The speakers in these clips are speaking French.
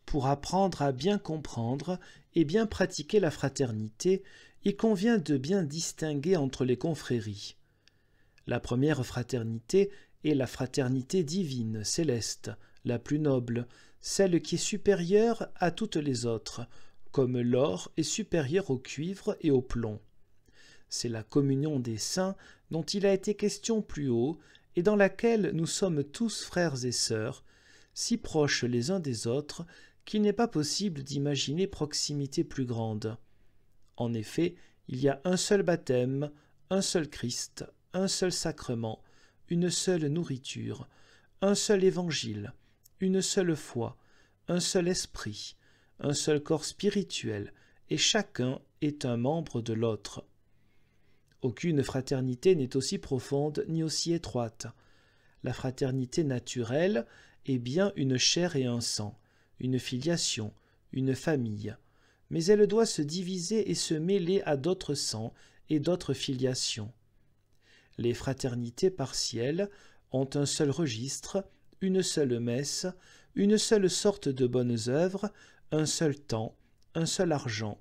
Pour apprendre à bien comprendre et bien pratiquer la fraternité, il convient de bien distinguer entre les confréries. La première fraternité est la fraternité divine, céleste, la plus noble, celle qui est supérieure à toutes les autres, comme l'or est supérieur au cuivre et au plomb. C'est la communion des saints dont il a été question plus haut et dans laquelle nous sommes tous frères et sœurs, si proches les uns des autres qu'il n'est pas possible d'imaginer proximité plus grande. En effet, il y a un seul baptême, un seul Christ, un seul sacrement, une seule nourriture, un seul évangile, une seule foi, un seul esprit, un seul corps spirituel, et chacun est un membre de l'autre. Aucune fraternité n'est aussi profonde ni aussi étroite. La fraternité naturelle est bien une chair et un sang, une filiation, une famille, mais elle doit se diviser et se mêler à d'autres sangs et d'autres filiations. Les fraternités partielles ont un seul registre, une seule messe, une seule sorte de bonnes œuvres, un seul temps, un seul argent,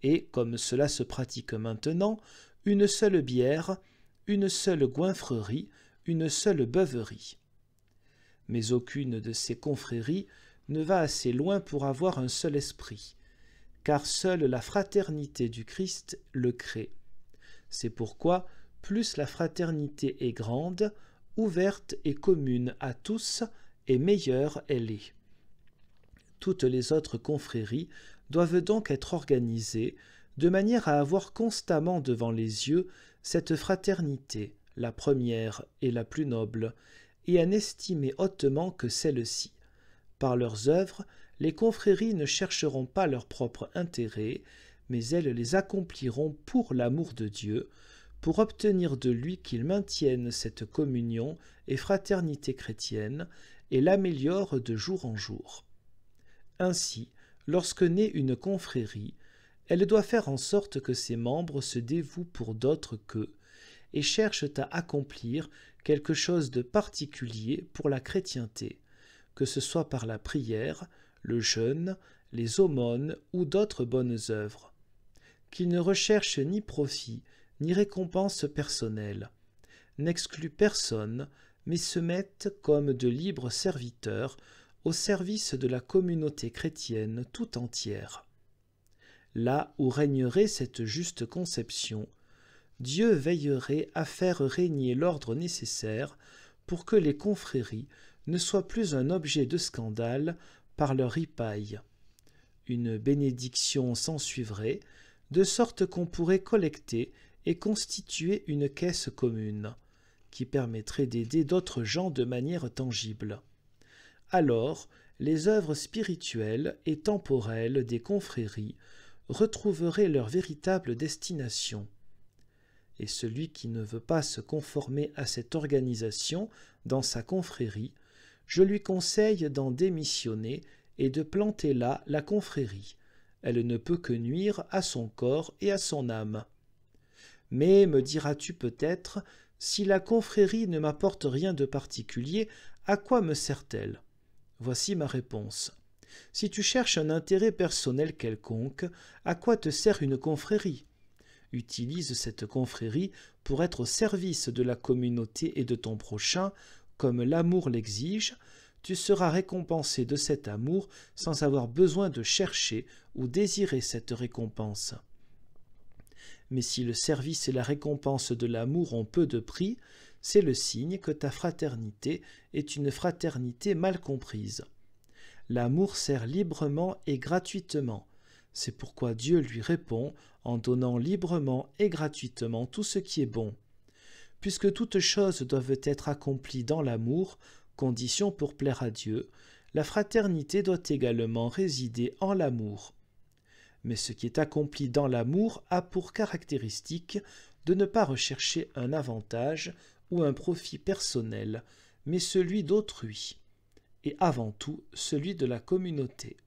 et, comme cela se pratique maintenant, une seule bière, une seule goinfrerie, une seule beuverie. Mais aucune de ces confréries ne va assez loin pour avoir un seul esprit, car seule la fraternité du Christ le crée. C'est pourquoi plus la fraternité est grande, ouverte et commune à tous, et meilleure elle est. Toutes les autres confréries doivent donc être organisées de manière à avoir constamment devant les yeux cette fraternité, la première et la plus noble, et à n'estimer hautement que celle-ci. Par leurs œuvres, les confréries ne chercheront pas leur propre intérêt, mais elles les accompliront pour l'amour de Dieu, pour obtenir de lui qu'il maintienne cette communion et fraternité chrétienne et l'améliore de jour en jour. Ainsi, lorsque naît une confrérie, elle doit faire en sorte que ses membres se dévouent pour d'autres qu'eux et cherchent à accomplir quelque chose de particulier pour la chrétienté, que ce soit par la prière, le jeûne, les aumônes ou d'autres bonnes œuvres. Qu'ils ne recherchent ni profit, ni récompense personnelle, n'excluent personne, mais se mettent comme de libres serviteurs au service de la communauté chrétienne tout entière. Là où régnerait cette juste conception, Dieu veillerait à faire régner l'ordre nécessaire pour que les confréries ne soient plus un objet de scandale par leur ripaille. Une bénédiction s'ensuivrait, de sorte qu'on pourrait collecter et constituer une caisse commune, qui permettrait d'aider d'autres gens de manière tangible. Alors, les œuvres spirituelles et temporelles des confréries retrouveraient leur véritable destination. Et celui qui ne veut pas se conformer à cette organisation dans sa confrérie, je lui conseille d'en démissionner et de planter là la confrérie. Elle ne peut que nuire à son corps et à son âme. Mais, me diras-tu peut-être, si la confrérie ne m'apporte rien de particulier, à quoi me sert-elle ? Voici ma réponse. Si tu cherches un intérêt personnel quelconque, à quoi te sert une confrérie ? Utilise cette confrérie pour être au service de la communauté et de ton prochain, comme l'amour l'exige. Tu seras récompensé de cet amour sans avoir besoin de chercher ou désirer cette récompense. Mais si le service et la récompense de l'amour ont peu de prix, c'est le signe que ta fraternité est une fraternité mal comprise. L'amour sert librement et gratuitement. C'est pourquoi Dieu lui répond en donnant librement et gratuitement tout ce qui est bon. Puisque toutes choses doivent être accomplies dans l'amour, condition pour plaire à Dieu, la fraternité doit également résider en l'amour. Mais ce qui est accompli dans l'amour a pour caractéristique de ne pas rechercher un avantage ou un profit personnel, mais celui d'autrui, et avant tout celui de la communauté.